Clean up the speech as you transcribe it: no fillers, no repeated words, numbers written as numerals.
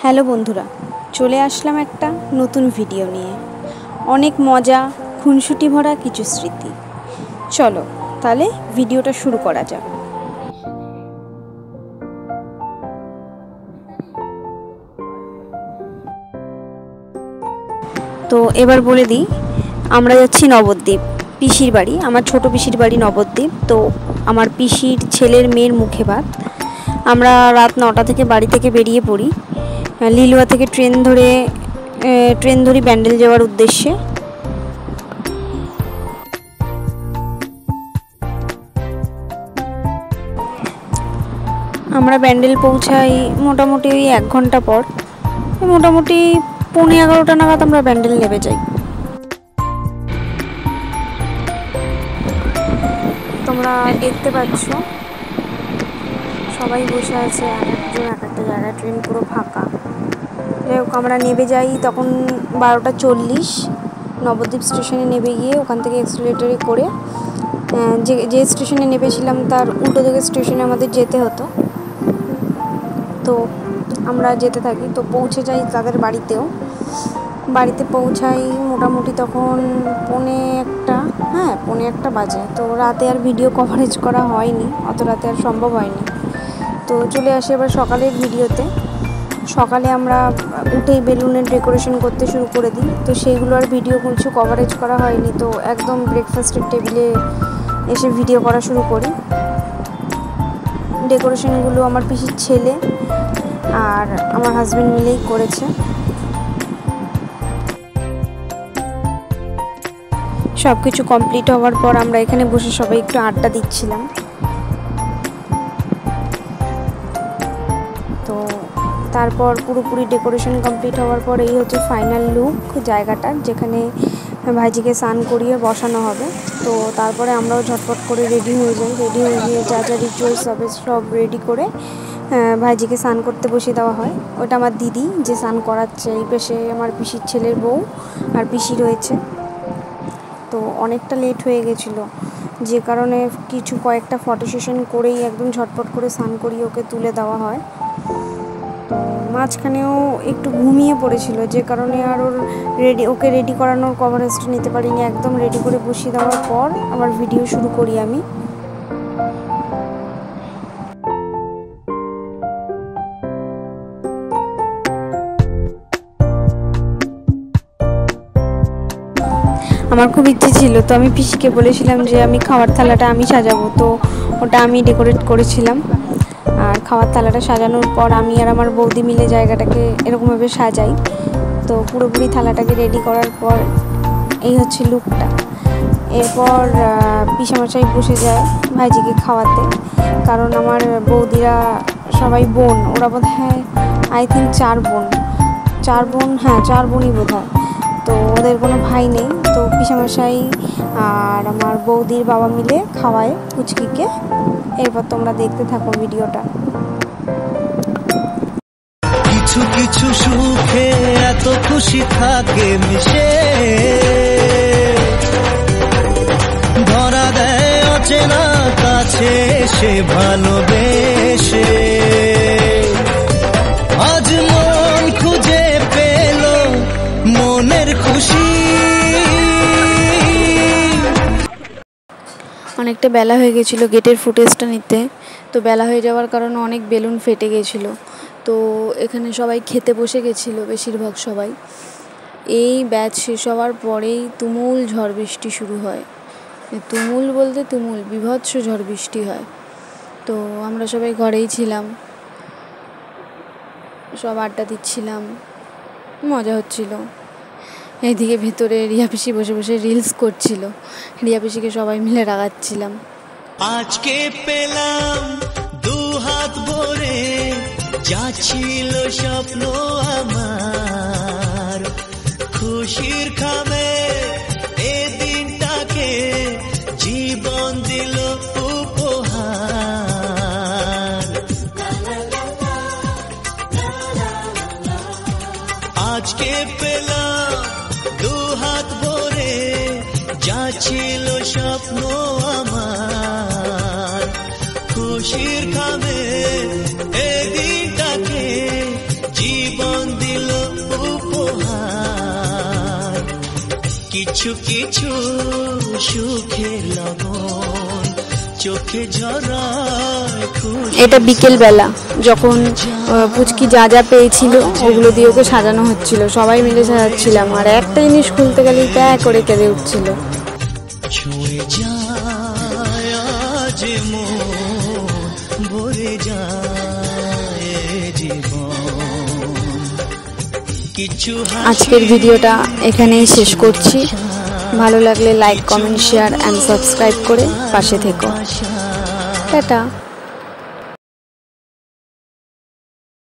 Hello বন্ধুরা, চলে আসলাম একটা নতুন ভিডিও নিয়ে। অনেক মজা, খুনসুটি ভরা কিছু স্মৃতি। চলো তাহলে ভিডিওটা শুরু করা যাক। তো এবার বলে দিই, আমরা যাচ্ছি নবদ্বীপ, পিসির বাড়ি। আমার ছোট পিসির বাড়ি নবদ্বীপ। তো আমার পিসির ছেলের মেয়ের মুখে ভাত। আমরা রাত 9টা থেকে বাড়ি থেকে বেরিয়ে পড়ি। লিলুয়া থেকে ট্রেন ধরি ব্যান্ডেল যাওয়ার উদ্দেশ্যে। আমরা ব্যান্ডেল পৌঁছাই মোটামুটি ওই 1 ঘন্টা পর। মোটামুটি 11:15 নাগাদ আমরা ব্যান্ডেল নেমে যাই। তোমরা দেখতে পাচ্ছ সবাই বসে আছে, এক একজন এক একটা জায়গায়, ট্রেন পুরো ফাঁকা। যাই হোক, আমরা নেমে যাই তখন 12:40। নবদ্বীপ স্টেশনে নেমে গিয়ে ওখান থেকে এক্সিলারেটরে করে যে স্টেশনে নেমেছিলাম তার উল্টো দিকের স্টেশনে আমাদের যেতে হতো। তো আমরা যেতে থাকি, তো পৌঁছে যাই তাদের বাড়িতে পৌঁছাই মোটামুটি তখন 1:45 বাজে। তো রাতে আর ভিডিও কভারেজ করা হয়নি, অত রাতে আর সম্ভব হয়নি। তো চলে আসি এবার সকালের ভিডিওতে। সকালে আমরা উঠেই বেলুনের ডেকোরেশন করতে শুরু করে দিই। তো সেইগুলো আর ভিডিও কিছু কভারেজ করা হয়নি। তো একদম ব্রেকফাস্টের টেবিলে এসে ভিডিও করা শুরু করি। ডেকোরেশনগুলো আমার পিসির ছেলে আর আমার হাজব্যান্ড মিলেই করেছে। সব কিছু কমপ্লিট হওয়ার পর আমরা এখানে বসে সবাই একটু আড্ডা দিচ্ছিলাম। তো তারপর পুরোপুরি ডেকোরেশন কমপ্লিট হওয়ার পর এই হচ্ছে ফাইনাল লুক জায়গাটার, যেখানে ভাইজিকে স্নান করিয়ে বসানো হবে। তো তারপরে আমরাও ঝটপট করে রেডি হয়ে গিয়ে যা যা রিচুয়ালস হবে সব রেডি করে ভাইজিকে স্নান করতে বসিয়ে দেওয়া হয়। ওটা আমার দিদি যে স্নান করাচ্ছে। এই পাশে আমার পিসির ছেলের বউ আর পিসি রয়েছে। তো অনেকটা লেট হয়ে গেছিলো, যে কারণে কয়েকটা ফটো সেশন করেই একদম ঝটপট করে স্নান করিয়ে ওকে তুলে দেওয়া হয়। তো মাঝখানেও একটু ঘুমিয়ে পড়েছিল, যে কারণে আর ওকে রেডি করানোর কভারেজটা নিতে পারিনি। একদম রেডি করে বসিয়ে দেওয়ার পর আবার ভিডিও শুরু করি আমি। আমার খুব ইচ্ছে ছিল, তো আমি পিসিকে বলেছিলাম যে আমি খাওয়ার থালাটা আমি সাজাবো। তো ওটা আমি ডেকোরেট করেছিলাম। আর খাওয়ার থালাটা সাজানোর পর আমি আর আমার বৌদি মিলে জায়গাটাকে এরকমভাবে সাজাই। তো পুরোপুরি থালাটাকে রেডি করার পর এই হচ্ছে লুকটা। এরপর পিসামশাই বসে যায় ভাইজিকে খাওয়াতে, কারণ আমার বৌদিরা সবাই বোন। ওরা বোধ হয় আই থিঙ্ক 4 বোন, হ্যাঁ 4 বোনই বোধ হয়। তো ওদের কোনো ভাই নেই। তো পিসামশাই আর আমার বৌদির বাবা মিলে খাওয়ায় পুচকিকে। এরপর তোমরা দেখতে থাকো ভিডিওটা। কিছু কিছু সুখে এত খুশি থাকে মিশে, ধরা দেয় অচেনা কাছে সে ভালোবেসে। আজ মন খুঁজে পেল মনের খুশি। অনেকটা বেলা হয়ে গেছিলো গেটের ফুটেজটা নিতে। তো বেলা হয়ে যাওয়ার কারণে অনেক বেলুন ফেটে গেছিলো। তো এখানে সবাই খেতে বসে গেছিলো, বেশিরভাগ সবাই। এই ব্যাচ শেষ হওয়ার পরেই তুমুল ঝড় বৃষ্টি শুরু হয়। তুমুল বলতে তুমুল, বীভৎস ঝড় বৃষ্টি হয়। তো আমরা সবাই ঘরেই ছিলাম, সব আড্ডা দিচ্ছিলাম, মজা হচ্ছিল। এইদিকে ভেতরে রিয়া পিসি বসে বসে রিলস করছিল। রিয়া পিসিকে সবাই মিলে রাগাচ্ছিলাম। আজকে পেলাম 2 হাত ভরে যা ছিল স্বপ্ন আমার, খুশির খামে এ দিনটাকে জীবন দিল উপহার। আজকে পেলাম 2 হাত ভরে যা ছিল স্বপ্ন আমার, খুশির খামে এ দিনটাকে জীবন কিছু কিছু সুখের লগন চোখে ঝরায় খুশি। এটা বিকেল বেলা যখন পুচকি যা যা পেয়েছিল ওগুলো দিয়ে ওকে সাজানো হচ্ছিল, সবাই মিলে সাজাচ্ছিলাম, আর একটা জিনিস খুলতে গেলে প্যাঁ করে কেঁদে উঠছিল। ছুঁয়ে যায় আজ মন ভরে যায় জীবন কিছু। আজকের ভিডিওটা এখানেই শেষ করছি। ভালো লাগলে like, comment, share and subscribe করে পাশে থেকো। টাটা।